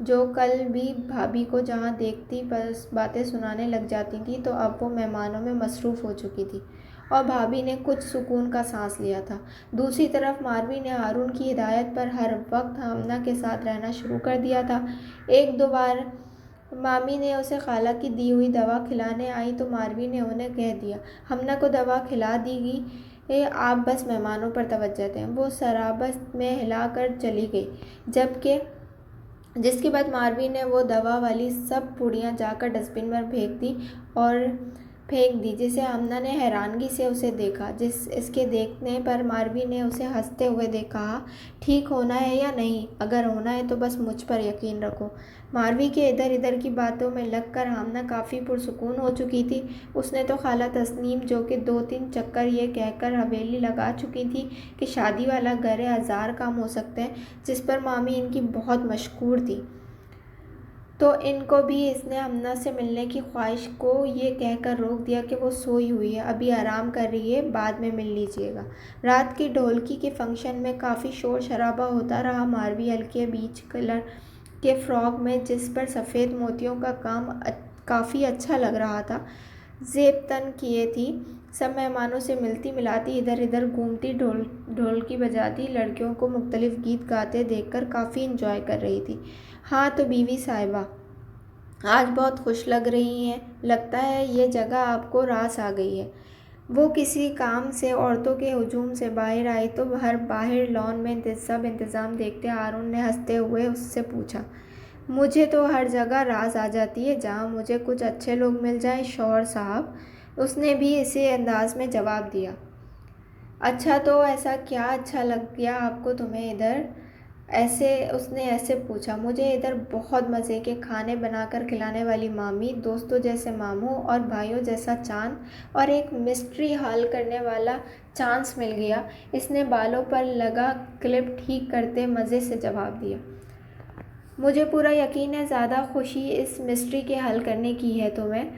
جو کل بھی بھابھی کو جہاں دیکھتی بس باتیں سنانے لگ جاتی تھی، تو اب وہ مہمانوں میں مصروف ہو چکی تھی اور بھابھی نے کچھ سکون کا سانس لیا تھا۔ دوسری طرف ماروی نے ہارون کی ہدایت پر ہر وقت آمنہ کے ساتھ رہنا شروع کر دیا تھا۔ ایک دو بار مامی نے اسے خالہ کی دی ہوئی دوا کھلانے آئی تو ماروی نے انہیں کہہ دیا، آمنہ کو دوا کھلا دی گی، آپ بس مہمانوں پر توجہ دیں۔ وہ سرابت میں ہلا کر چلی گئی، جس کے بعد ماروی نے وہ دوا والی سب پوڑیاں جا کر ڈسٹ بن میں پھینک دی، جسے آمنہ نے حیرانگی سے اسے دیکھا۔ اس کے دیکھنے پر ماروی نے اسے ہنستے ہوئے کہا، ٹھیک ہونا ہے یا نہیں؟ اگر ہونا ہے تو بس مجھ پر یقین رکھو۔ ماروی کے ادھر ادھر کی باتوں میں لگ کر آمنہ کافی پرسکون ہو چکی تھی۔ اس نے تو خالہ تسنیم، جو کہ 2-3 چکر یہ کہہ کر حویلی لگا چکی تھی کہ شادی والا گھر ہے، 1000 کام ہو سکتے ہیں، جس پر مامی ان کی بہت مشکور تھی، تو ان کو بھی اس نے آمنہ سے ملنے کی خواہش کو یہ کہہ کر روک دیا کہ وہ سوئی ہوئی ہے، ابھی آرام کر رہی ہے، بعد میں مل لیجیے گا۔ رات کی ڈھولکی کے فنکشن میں کافی شور شرابہ ہوتا رہا۔ ماروی ہلکے بیج کلر کے فراک میں، جس پر سفید موتیوں کا کام کافی اچھا لگ رہا تھا، زیب تن کیے تھی، سب مہمانوں سے ملتی ملاتی ادھر ادھر گھومتی، ڈھولکی بجاتی، لڑکیوں کو مختلف گیت گاتے دیکھ کر کافی انجوائے کر رہی تھی۔ ہاں تو بیوی صاحبہ، آج بہت خوش لگ رہی ہیں، لگتا ہے یہ جگہ آپ کو راس آ گئی ہے۔ وہ کسی کام سے عورتوں کے ہجوم سے باہر آئی تو باہر لان میں سب انتظام دیکھتے ہارون نے ہنستے ہوئے اس سے پوچھا، مجھے تو ہر جگہ راس آ جاتی ہے جہاں مجھے کچھ اچھے لوگ مل جائیں شوہر صاحب۔ اس نے بھی اسی انداز میں جواب دیا۔ اچھا تو ایسا کیا اچھا لگ گیا آپ کو تمہیں ادھر؟ اس نے ایسے پوچھا۔ مجھے ادھر بہت مزے کے کھانے بنا کر کھلانے والی مامی، دوستوں جیسے ماموں اور بھائیوں جیسا چاند اور ایک مسٹری حل کرنے والا چانس مل گیا۔ اس نے بالوں پر لگا کلپ ٹھیک کرتے مزے سے جواب دیا۔ مجھے پورا یقین ہے زیادہ خوشی اس مسٹری کے حل کرنے کی ہے تمہیں۔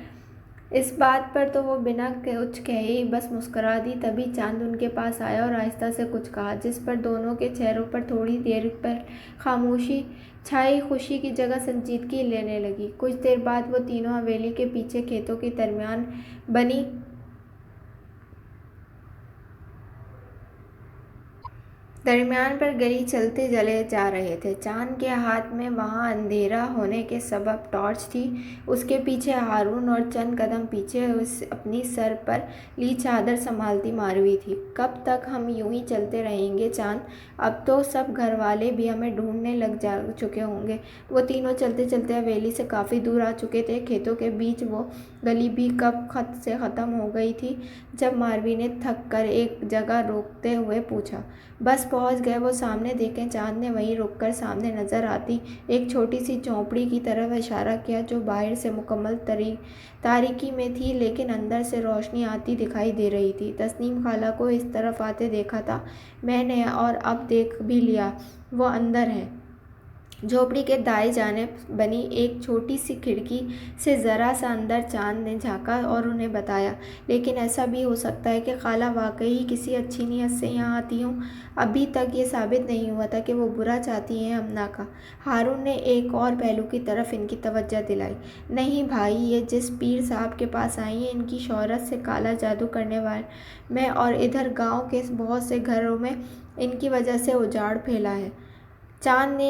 اس بات پر تو وہ بنا کچھ کہے بس مسکرا دی۔ تبھی چاند ان کے پاس آیا اور آہستہ سے کچھ کہا، جس پر دونوں کے چہروں پر تھوڑی دیر پر خاموشی چھائی، خوشی کی جگہ سنجیدگی لینے لگی۔ کچھ دیر بعد وہ تینوں حویلی کے پیچھے کھیتوں کے درمیان پر گلی چلتے چلے جا رہے تھے۔ چاند کے ہاتھ میں وہاں اندھیرا ہونے کے سبب ٹارچ تھی۔ اس کے پیچھے ہارون اور چند قدم پیچھے اپنی سر پر لی چادر سنبھالتی ماروی تھی۔ کب تک ہم یوں ہی چلتے رہیں گے چاند؟ اب تو سب گھر والے بھی ہمیں ڈھونڈنے لگ چکے ہوں گے۔ وہ تینوں چلتے چلتے حویلی سے کافی دور آ چکے تھے۔ کھیتوں کے بیچ وہ گلی بھی کب خط سے ختم ہو گئی تھی، جب ماروی نے تھک کر ایک جگہ روکتے ہوئے پوچھا، بس پہنچ گئے؟ وہ سامنے دیکھیں؟ چاند نے وہیں رک کر سامنے نظر آتی ایک چھوٹی سی جھونپڑی کی طرف اشارہ کیا، جو باہر سے مکمل تاریکی میں تھی لیکن اندر سے روشنی آتی دکھائی دے رہی تھی۔ تسنیم خالہ کو اس طرف آتے دیکھا تھا میں نے، اور اب دیکھ بھی لیا، وہ اندر ہیں۔ جھونپڑی کے دائیں جانب بنی ایک چھوٹی سی کھڑکی سے ذرا سا اندر چاند نے جھانکا اور انہیں بتایا، لیکن ایسا بھی ہو سکتا ہے کہ خالہ واقعی کسی اچھی نیت سے یہاں آتی ہوں، ابھی تک یہ ثابت نہیں ہوا تھا کہ وہ برا چاہتی ہیں آمنہ کا۔ ہارون نے ایک اور پہلو کی طرف ان کی توجہ دلائی۔ نہیں بھائی، یہ جس پیر صاحب کے پاس آئی ہیں، ان کی شہرت سے کالا جادو کرنے میں اور ادھر گاؤں کے بہت سے گھروں میں ان کی وجہ سے اجاڑ پھیلا ہے۔ چاند نے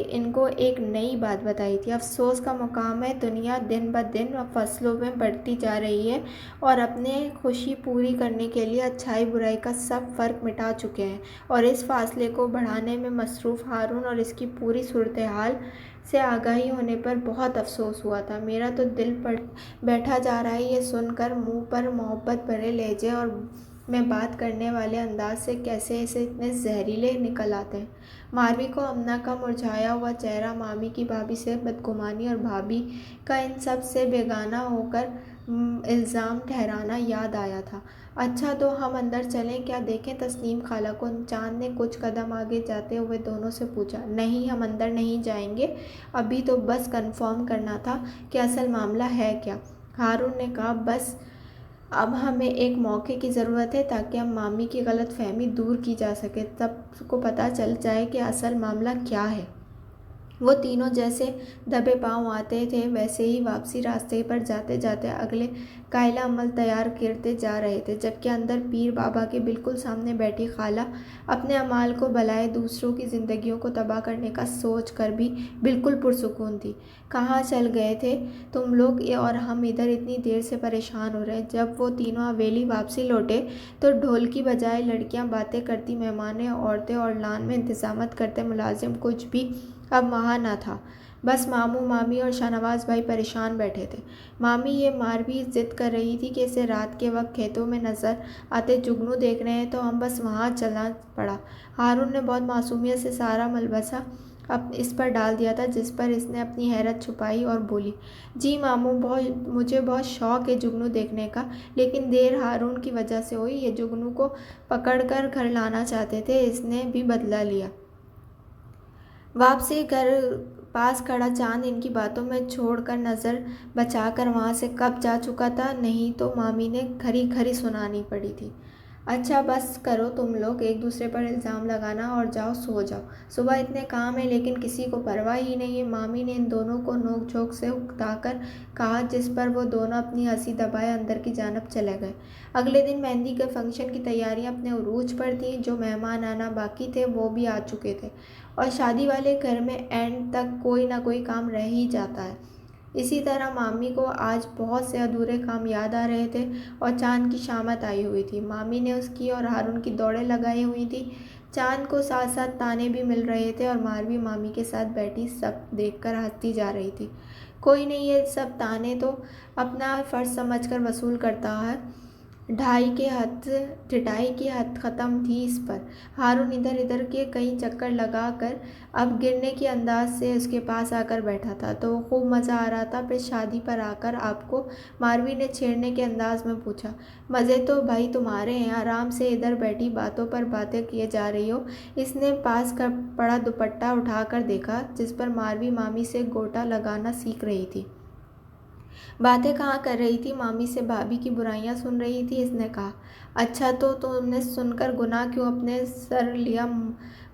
ان کو ایک نئی بات بتائی تھی۔ افسوس کا مقام ہے، دنیا دن بدن فصلوں میں بڑھتی جا رہی ہے اور اپنے خوشی پوری کرنے کے لیے اچھائی برائی کا سب فرق مٹا چکے ہیں، اور اس فاصلے کو بڑھانے میں مصروف ہارون اور اس کی پوری صورتحال سے آگاہی ہونے پر بہت افسوس ہوا تھا۔ میرا تو دل بیٹھا جا رہا ہے یہ سن کر، منہ پر محبت بھرے لہجے اور میں بات کرنے والے انداز سے کیسے اسے اتنے زہریلے نکل آتے ہیں۔ ماروی کو آمنہ کا مرجھایا ہوا چہرہ، مامی کی بھابھی سے بدگمانی اور بھابھی کا ان سب سے بیگانہ ہو کر الزام ٹھہرانا یاد آیا تھا۔ اچھا تو ہم اندر چلیں کیا، دیکھیں تسنیم خالہ کو؟ چاند نے کچھ قدم آگے جاتے ہوئے دونوں سے پوچھا۔ نہیں، ہم اندر نہیں جائیں گے، ابھی تو بس کنفرم کرنا تھا کہ اصل معاملہ ہے کیا۔ ہارون نے کہا، بس اب ہمیں ایک موقع کی ضرورت ہے تاکہ اب مامی کی غلط فہمی دور کی جا سکے، سب کو پتہ چل جائے کہ اصل معاملہ کیا ہے۔ وہ تینوں جیسے دبے پاؤں آتے تھے ویسے ہی واپسی راستے پر جاتے جاتے اگلے قائلہ عمل تیار کرتے جا رہے تھے، جبکہ اندر پیر بابا کے بالکل سامنے بیٹھی خالہ اپنے اعمال کو بلائے دوسروں کی زندگیوں کو تباہ کرنے کا سوچ کر بھی بالکل پرسکون تھی۔ کہاں چل گئے تھے تم لوگ اور ہم ادھر اتنی دیر سے پریشان ہو رہے؟ جب وہ تینوں حویلی واپسی لوٹے تو ڈھول کی بجائے لڑکیاں، باتیں کرتی مہمانیں، عورتیں اور لان میں انتظامات کرتے ملازم کچھ بھی اب وہاں نہ تھا۔ بس ماموں، مامی اور شاہنواز بھائی پریشان بیٹھے تھے۔ مامی یہ ماروی ضد کر رہی تھی کہ اسے رات کے وقت کھیتوں میں نظر آتے جگنو دیکھ رہے ہیں تو ہم بس وہاں چلنا پڑا۔ ہارون نے بہت معصومیت سے سارا ملبسہ اس پر ڈال دیا تھا، جس پر اس نے اپنی حیرت چھپائی اور بولی، جی ماموں، مجھے بہت شوق ہے جگنو دیکھنے کا، لیکن دیر ہارون کی وجہ سے ہوئی۔ یہ جگنو کو پکڑ کر گھر لانا چاہتے تھے، اس نے بھی بدلہ لیا۔ واپسی گھر پاس کھڑا چاند ان کی باتوں میں چھوڑ کر نظر بچا کر وہاں سے کب جا چکا تھا، نہیں تو مامی نے کھری کھری سنانی پڑی تھی۔ اچھا بس کرو تم لوگ ایک دوسرے پر الزام لگانا اور جاؤ سو جاؤ، صبح اتنے کام ہیں لیکن کسی کو پرواہ ہی نہیں ہے، مامی نے ان دونوں کو نوک جھونک سے اکتا کر کہا، جس پر وہ دونوں اپنی ہنسی دبائے اندر کی جانب چلے گئے۔ اگلے دن مہندی کے فنکشن کی تیاریاں اپنے عروج پر تھیں، جو مہمان آنا باقی تھے وہ بھی آ چکے تھے، اور شادی والے گھر میں اینڈ تک کوئی نہ کوئی کام رہ ہی جاتا ہے۔ اسی طرح مامی کو آج بہت سے ادھورے کام یاد آ رہے تھے اور چاند کی شامت آئی ہوئی تھی۔ مامی نے اس کی اور ہارون کی دوڑیں لگائی ہوئی تھیں۔ چاند کو ساتھ ساتھ تانے بھی مل رہے تھے اور ماروی مامی کے ساتھ بیٹھی سب دیکھ کر ہنستی جا رہی تھی۔ کوئی نہیں، یہ سب تانے تو اپنا فرض سمجھ کر وصول کرتا ہے۔ ڈھٹائی کی حد ختم تھی اس پر۔ ہارون ادھر ادھر کے کئی چکر لگا کر اب گرنے کے انداز سے اس کے پاس آ کر بیٹھا تھا تو خوب مزہ آ رہا تھا۔ پھر شادی پر آ کر آپ کو؟ ماروی نے چھیڑنے کے انداز میں پوچھا۔ مزے تو بھائی تمہارے ہیں، آرام سے ادھر بیٹھی باتوں پر باتیں کیے جا رہی ہو۔ اس نے پاس پڑا دوپٹہ اٹھا کر دیکھا، جس پر ماروی مامی سے گوٹا لگانا سیکھ رہی تھی۔ باتیں کہاں کر رہی تھی، مامی سے بھابھی کی برائیاں سن رہی تھی۔ اس نے کہا، اچھا تو تم نے سن کر گناہ کیوں اپنے سر لیا،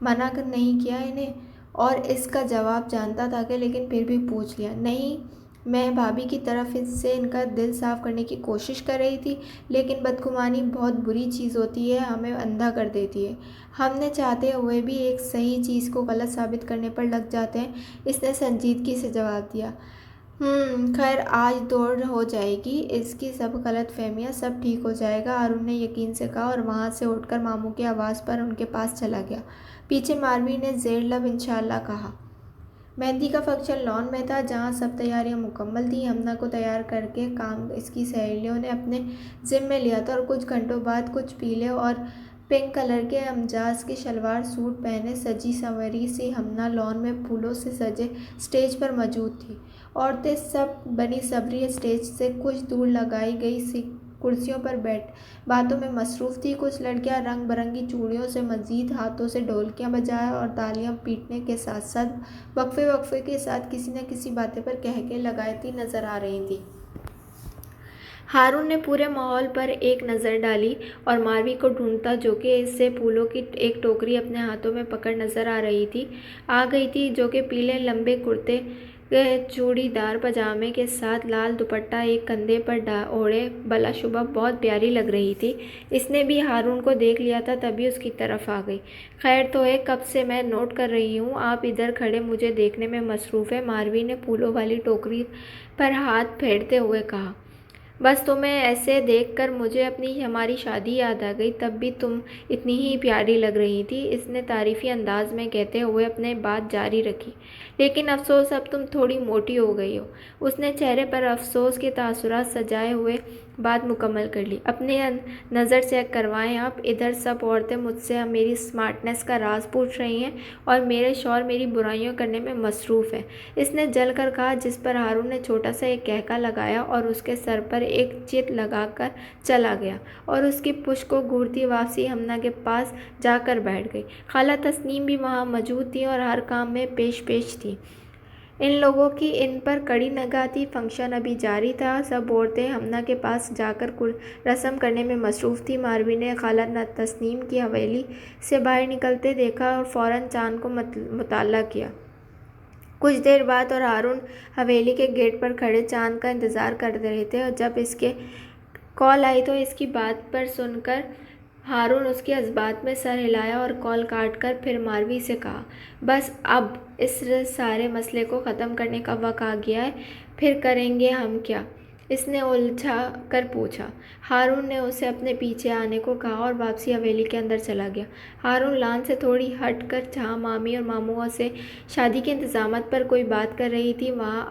منع نہیں کیا انہیں؟ اور اس کا جواب جانتا تھا کہ لیکن پھر بھی پوچھ لیا۔ نہیں، میں بھابھی کی طرف سے ان کا دل صاف کرنے کی کوشش کر رہی تھی، لیکن بدگمانی بہت بری چیز ہوتی ہے، ہمیں اندھا کر دیتی ہے۔ ہم نے چاہتے ہوئے بھی ایک صحیح چیز کو غلط ثابت کرنے پر لگ جاتے ہیں۔ اس نے سنجیدگی سے جواب دیا۔ خیر آج دوڑ ہو جائے گی، اس کی سب غلط فہمیاں، سب ٹھیک ہو جائے گا، ہارون نے یقین سے کہا اور وہاں سے اٹھ کر ماموں کی آواز پر ان کے پاس چلا گیا۔ پیچھے ماروی نے زیر لب انشاءاللہ کہا۔ مہندی کا فنکشن لان میں تھا، جہاں سب تیاریاں مکمل تھیں۔ ہمنا کو تیار کر کے کام اس کی سہیلیوں نے اپنے ذمے لیا تھا اور کچھ گھنٹوں بعد کچھ پیلے اور پنک کلر کے امجاز کے شلوار سوٹ پہنے سجی سنوری سی ہمنا لان میں پھولوں سے سجے اسٹیج پر موجود تھی۔ عورتیں سب بنی صبری اسٹیج سے کچھ دور لگائی گئی سی کرسیوں پر باتوں میں مصروف تھی۔ کچھ لڑکیاں رنگ برنگی چوڑیوں سے مزید ہاتھوں سے ڈھولکیاں بجائے اور تالیاں پیٹنے کے ساتھ ساتھ وقفے کے ساتھ کسی نہ کسی باتیں پر قہقہے لگاتی نظر آ رہی تھیں۔ ہارون نے پورے ماحول پر ایک نظر ڈالی اور ماروی کو ڈھونڈتا، جو کہ اس سے پھولوں کی ایک ٹوکری اپنے ہاتھوں میں پکڑ نظر آ رہی تھی، آ گئی تھی، جو کہ پیلے لمبے کرتے چوڑی دار پاجامے کے ساتھ لال دوپٹہ ایک کندھے پر اوڑھے بلا شبہ بہت پیاری لگ رہی تھی۔ اس نے بھی ہارون کو دیکھ لیا تھا تبھی اس کی طرف آ گئی۔ خیر تو ہے، کب سے میں نوٹ کر رہی ہوں آپ ادھر کھڑے مجھے دیکھنے میں مصروف ہیں، ماروی نے پھولوں والی ٹوکری پر ہاتھ پھیرتے ہوئے کہا۔ بس تمہیں ایسے دیکھ کر مجھے ہماری شادی یاد آ گئی، تب بھی تم اتنی ہی پیاری لگ رہی تھی، اس نے تعریفی انداز میں کہتے ہوئے اپنی بات جاری رکھی۔ لیکن افسوس اب تم تھوڑی موٹی ہو گئی ہو۔ اس نے چہرے پر افسوس کے تاثرات سجائے ہوئے بات مکمل کر لی۔ اپنی نظر چیک کروائیں آپ، ادھر سب عورتیں مجھ سے میری اسمارٹنیس کا راز پوچھ رہی ہیں اور میرے شوہر میری برائیاں کرنے میں مصروف ہیں، اس نے جل کر کہا، جس پر ہارون نے چھوٹا سا ایک قہقہہ لگایا اور اس کے سر پر ایک چت لگا کر چلا گیا اور اس کی پشت کو گھورتی واپسی ہمنا کے پاس جا کر بیٹھ گئی۔ خالہ تسنیم بھی وہاں موجود تھیں اور ہر کام میں پیش تھیں۔ ان لوگوں کی ان پر کڑی نگاہ تھی۔ فنکشن ابھی جاری تھا، سب عورتیں ہمنا کے پاس جا کر رسم کرنے میں مصروف تھیں۔ ماروی نے خالہ تسنیم کی حویلی سے باہر نکلتے دیکھا اور فوراً چاند کو مطلع کیا۔ کچھ دیر بعد اور ہارون حویلی کے گیٹ پر کھڑے چاند کا انتظار کر رہے تھے، اور جب اس کے کال آئی تو اس کی بات پر سن کر ہارون اس کے جذبات میں سر ہلایا اور کال کاٹ کر پھر ماروی سے کہا، بس اب اس سارے مسئلے کو ختم کرنے کا وقت آ گیا ہے، پھر کریں گے ہم کیا؟ اس نے الجھا کر پوچھا۔ ہارون نے اسے اپنے پیچھے آنے کو کہا اور واپسی حویلی کے اندر چلا گیا۔ ہارون لان سے تھوڑی ہٹ کر جہاں مامی اور ماموں سے شادی کے انتظامات پر کوئی بات کر رہی تھی وہاں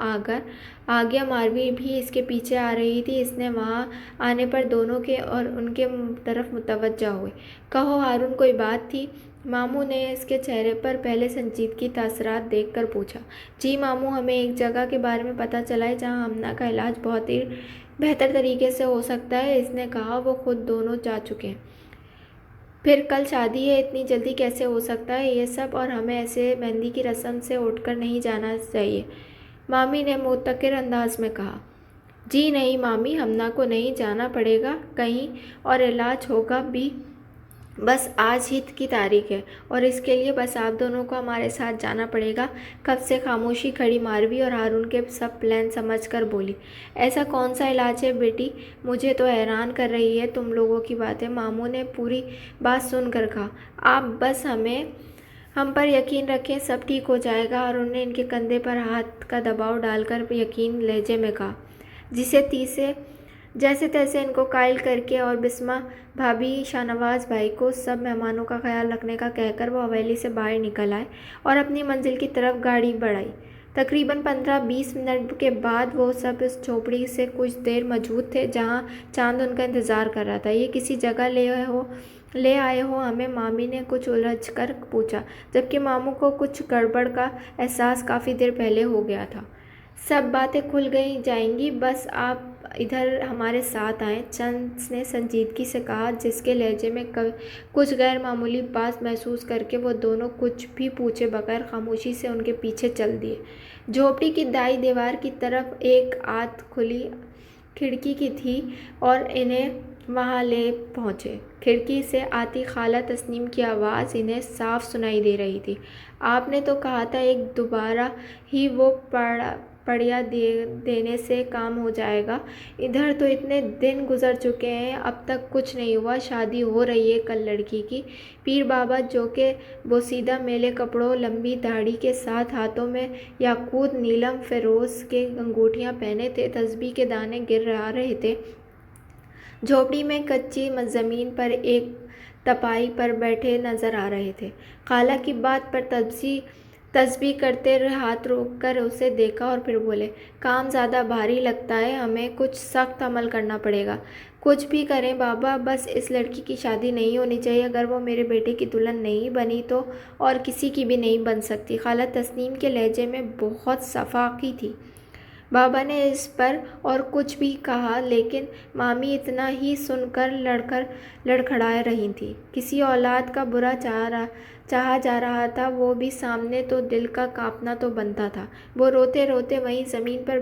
آ گیا۔ ماروی بھی اس کے پیچھے آ رہی تھی۔ اس نے وہاں آنے پر دونوں کے اور ان کے طرف متوجہ ہوئے۔ کہو ہارون، کوئی بات تھی؟ ماموں نے اس کے چہرے پر پہلے سنجیدگی تاثرات دیکھ کر پوچھا۔ جی ماموں، ہمیں ایک جگہ کے بارے میں پتہ چلا ہے جہاں ہمنا کا علاج بہت ہی بہتر طریقے سے ہو سکتا ہے، اس نے کہا۔ وہ خود دونوں جا چکے ہیں۔ پھر کل شادی ہے، اتنی جلدی کیسے ہو سکتا ہے یہ سب؟ اور ہمیں ایسے مہندی کی رسم سے اٹھ کر نہیں جانا چاہیے، مامی نے متکر انداز میں کہا۔ جی نہیں مامی، ہمنا کو نہیں جانا پڑے گا کہیں، اور علاج ہوگا بھی بس آج ہی کی تاریخ ہے، اور اس کے لیے بس آپ دونوں کو ہمارے ساتھ جانا پڑے گا۔ کب سے خاموشی کھڑی ماروی اور ہارون کے سب پلان سمجھ کر بولی، ایسا کون سا علاج ہے بیٹی؟ مجھے تو حیران کر رہی ہے تم لوگوں کی باتیں۔ ماموں نے پوری بات سن کر کہا، آپ بس ہم پر یقین رکھیں، سب ٹھیک ہو جائے گا۔ ہارون نے ان کے کندھے پر ہاتھ کا دباؤ ڈال کر یقین لہجے میں کہا، جیسے تیسے ان کو قائل کر کے اور بسمہ بھابھی، شاہنواز بھائی کو سب مہمانوں کا خیال رکھنے کا کہہ کر وہ حویلی سے باہر نکل آئے اور اپنی منزل کی طرف گاڑی بڑھائی۔ تقریباً 15-20 منٹ کے بعد وہ سب اس جھوپڑی سے کچھ دیر موجود تھے جہاں چاند ان کا انتظار کر رہا تھا۔ یہ کسی جگہ لے آئے ہو ہمیں؟ مامی نے کچھ الجھ کر پوچھا، جبکہ ماموں کو کچھ گڑبڑ کا احساس کافی دیر پہلے ہو گیا تھا۔ سب باتیں کھل جائیں گی، بس آپ ادھر ہمارے ساتھ آئیں، چند نے سنجیدگی سے کہا، جس کے لہجے میں کچھ غیر معمولی بات محسوس کر کے وہ دونوں کچھ بھی پوچھے بغیر خاموشی سے ان کے پیچھے چل دیے۔ جھوپڑی کی دائیں دیوار کی طرف ایک آدھ کھلی کھڑکی کی تھی اور انہیں وہاں لے پہنچے۔ کھڑکی سے آتی خالہ تسنیم کی آواز انہیں صاف سنائی دے رہی تھی، آپ نے تو کہا تھا ایک دوبارہ ہی وہ پڑیا دینے سے کام ہو جائے گا، ادھر تو اتنے دن گزر چکے ہیں اب تک کچھ نہیں ہوا۔ شادی ہو رہی ہے کل لڑکی کی۔ پیر بابا جو کہ بوسیدہ میلے کپڑوں، لمبی داڑھی کے ساتھ ہاتھوں میں یاقوت، نیلم، فیروز کے انگوٹھیاں پہنے تھے، تسبیح کے دانے گر رہے تھے، جھوپڑی میں کچی زمین پر ایک تپائی پر بیٹھے نظر آ رہے تھے۔ خالہ کی بات پر تسبیح کرتے ہوئے ہاتھ روک کر اسے دیکھا اور پھر بولے، کام زیادہ بھاری لگتا ہے، ہمیں کچھ سخت عمل کرنا پڑے گا۔ کچھ بھی کریں بابا، بس اس لڑکی کی شادی نہیں ہونی چاہیے۔ اگر وہ میرے بیٹے کی دلہن نہیں بنی تو اور کسی کی بھی نہیں بن سکتی۔ خالہ تسنیم کے لہجے میں بہت صفاقی تھی۔ بابا نے اس پر اور کچھ بھی کہا لیکن مامی اتنا ہی سن کر لڑکھڑا رہی تھیں۔ کسی اولاد کا برا چاہا جا رہا تھا، وہ بھی سامنے، تو دل کا کانپنا تو بنتا تھا۔ وہ روتے روتے وہیں زمین پر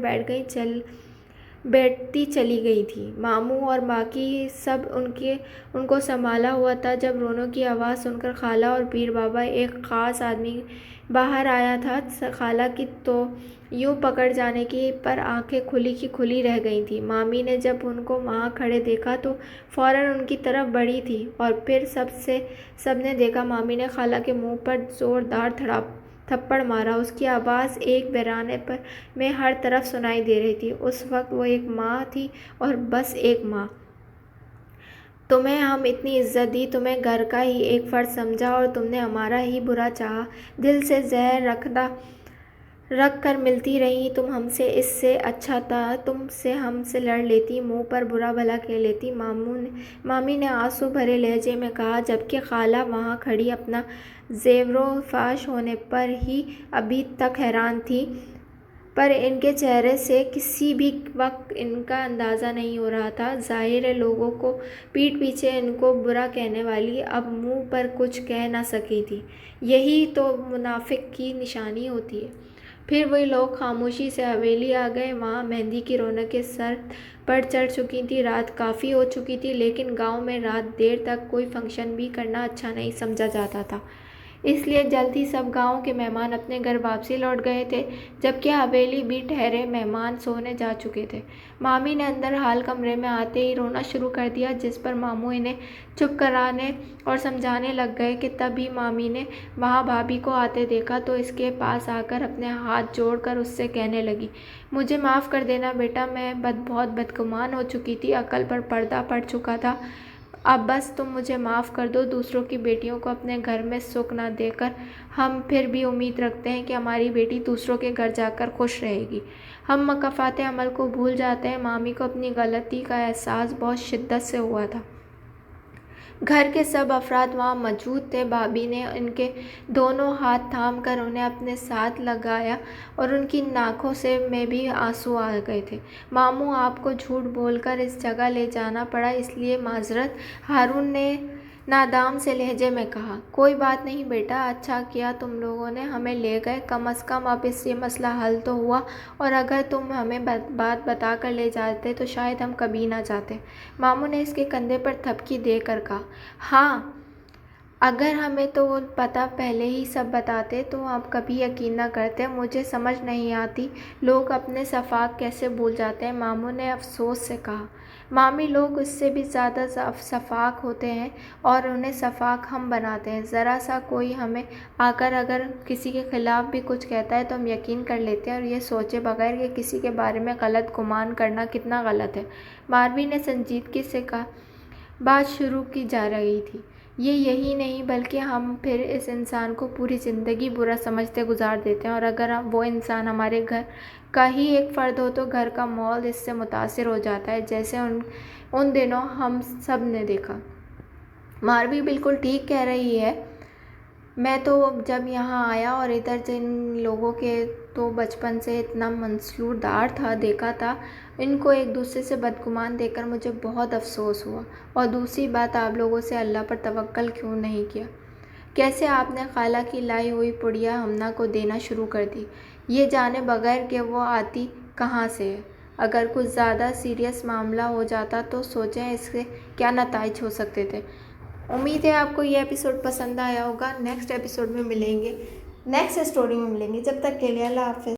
بیٹھتی چلی گئی تھی۔ ماموں اور باقی سب ان کو سنبھالا ہوا تھا جب رونوں کی آواز سن کر خالہ اور پیر بابا ایک خاص آدمی باہر آیا تھا۔ خالہ کی تو یوں پکڑ جانے کی پر آنکھیں کھلی کی کھلی رہ گئی تھیں۔ مامی نے جب ان کو وہاں کھڑے دیکھا تو فوراً ان کی طرف بڑھی تھی، اور پھر سب نے دیکھا مامی نے خالہ کے منہ پر زوردار تھپڑ مارا۔ اس کی آواز ایک ویرانے میں ہر طرف سنائی دے رہی تھی۔ اس وقت وہ ایک ماں تھی اور بس ایک ماں۔ تمہیں ہم اتنی عزت دی، تمہیں گھر کا ہی ایک فرد سمجھا، اور تم نے ہمارا ہی برا چاہا، دل سے زہر رکھ کر ملتی رہی۔ تم ہم سے اس سے اچھا تھا تم ہم سے لڑ لیتی، منہ پر برا بھلا کہہ لیتی، مامی نے آنسو بھرے لہجے میں کہا، جبکہ خالہ وہاں کھڑی اپنا زیور و فاش ہونے پر ہی ابھی تک حیران تھی، پر ان کے چہرے سے کسی بھی وقت ان کا اندازہ نہیں ہو رہا تھا۔ ظاہر ہے لوگوں کو پیٹھ پیچھے ان کو برا کہنے والی اب منہ پر کچھ کہہ نہ سکی تھی، یہی تو منافق کی نشانی ہوتی ہے۔ پھر وہی لوگ خاموشی سے حویلی آ گئے۔ وہاں مہندی کی رونقیں سر پر چڑھ چکی تھیں، رات کافی ہو چکی تھی، لیکن گاؤں میں رات دیر تک کوئی فنکشن بھی کرنا اچھا نہیں سمجھا جاتا تھا۔ اس لیے جلد ہی سب گاؤں کے مہمان اپنے گھر واپسی لوٹ گئے تھے، جبکہ حویلی بھی ٹھہرے مہمان سونے جا چکے تھے۔ مامی نے اندر حال کمرے میں آتے ہی رونا شروع کر دیا، جس پر ماموں انہیں چپ کرانے اور سمجھانے لگ گئے کہ تبھی مامی نے وہاں بھابھی کو آتے دیکھا تو اس کے پاس آ کر اپنے ہاتھ جوڑ کر اس سے کہنے لگی، مجھے معاف کر دینا بیٹا، میں بہت بدگمان ہو چکی تھی، عقل پر پردہ پڑ چکا تھا، اب بس تم مجھے معاف کر دو۔ دوسروں کی بیٹیوں کو اپنے گھر میں سکھ نہ دے کر ہم پھر بھی امید رکھتے ہیں کہ ہماری بیٹی دوسروں کے گھر جا کر خوش رہے گی۔ ہم مکافات عمل کو بھول جاتے ہیں۔ مامی کو اپنی غلطی کا احساس بہت شدت سے ہوا تھا۔ گھر کے سب افراد وہاں موجود تھے۔ بھابھی نے ان کے دونوں ہاتھ تھام کر انہیں اپنے ساتھ لگایا اور ان کی ناکوں میں بھی آنسو آ گئے تھے۔ ماموں، آپ کو جھوٹ بول کر اس جگہ لے جانا پڑا، اس لیے معذرت، ہارون نے نادام سے لہجے میں کہا۔ کوئی بات نہیں بیٹا، اچھا کیا تم لوگوں نے ہمیں لے گئے، کم از کم اب یہ مسئلہ حل تو ہوا، اور اگر تم ہمیں بات بتا کر لے جاتے تو شاید ہم کبھی نہ جاتے۔ ماموں نے اس کے کندھے پر تھپکی دے کر کہا، ہاں، اگر ہمیں تو پتہ پہلے ہی سب بتاتے تو ہم کبھی یقین نہ کرتے۔ مجھے سمجھ نہیں آتی لوگ اپنے شفاق کیسے بھول جاتے ہیں، ماموں نے افسوس سے کہا۔ مامی، لوگ اس سے بھی زیادہ شفاق ہوتے ہیں اور انہیں شفاق ہم بناتے ہیں۔ ذرا سا کوئی ہمیں آ کر اگر کسی کے خلاف بھی کچھ کہتا ہے تو ہم یقین کر لیتے ہیں اور یہ سوچے بغیر کہ کسی کے بارے میں غلط گمان کرنا کتنا غلط ہے۔ ماروی نے سنجیدگی سے کہا، بات شروع کی جا رہی تھی، یہی نہیں بلکہ ہم پھر اس انسان کو پوری زندگی برا سمجھتے گزار دیتے ہیں، اور اگر وہ انسان ہمارے گھر کا ہی ایک فرد ہو تو گھر کا ماحول اس سے متاثر ہو جاتا ہے، جیسے ان دنوں ہم سب نے دیکھا۔ ماروی بالکل ٹھیک کہہ رہی ہے، میں تو جب یہاں آیا اور ادھر جن لوگوں کے تو بچپن سے اتنا منصور دار تھا دیکھا تھا، ان کو ایک دوسرے سے بدگمان دیکھ کر مجھے بہت افسوس ہوا۔ اور دوسری بات، آپ لوگوں سے اللہ پر توکل کیوں نہیں کیا؟ کیسے آپ نے خالہ کی لائی ہوئی پڑیا ہمنا کو دینا شروع کر دی، یہ جانے بغیر کہ وہ آتی کہاں سے ہے؟ اگر کچھ زیادہ سیریس معاملہ ہو جاتا تو سوچیں اس کے کیا نتائج ہو سکتے تھے۔ امید ہے آپ کو یہ ایپیسوڈ پسند آیا ہوگا۔ نیکسٹ اسٹوری میں ملیں گے، جب تک کے لیے اللہ حافظ۔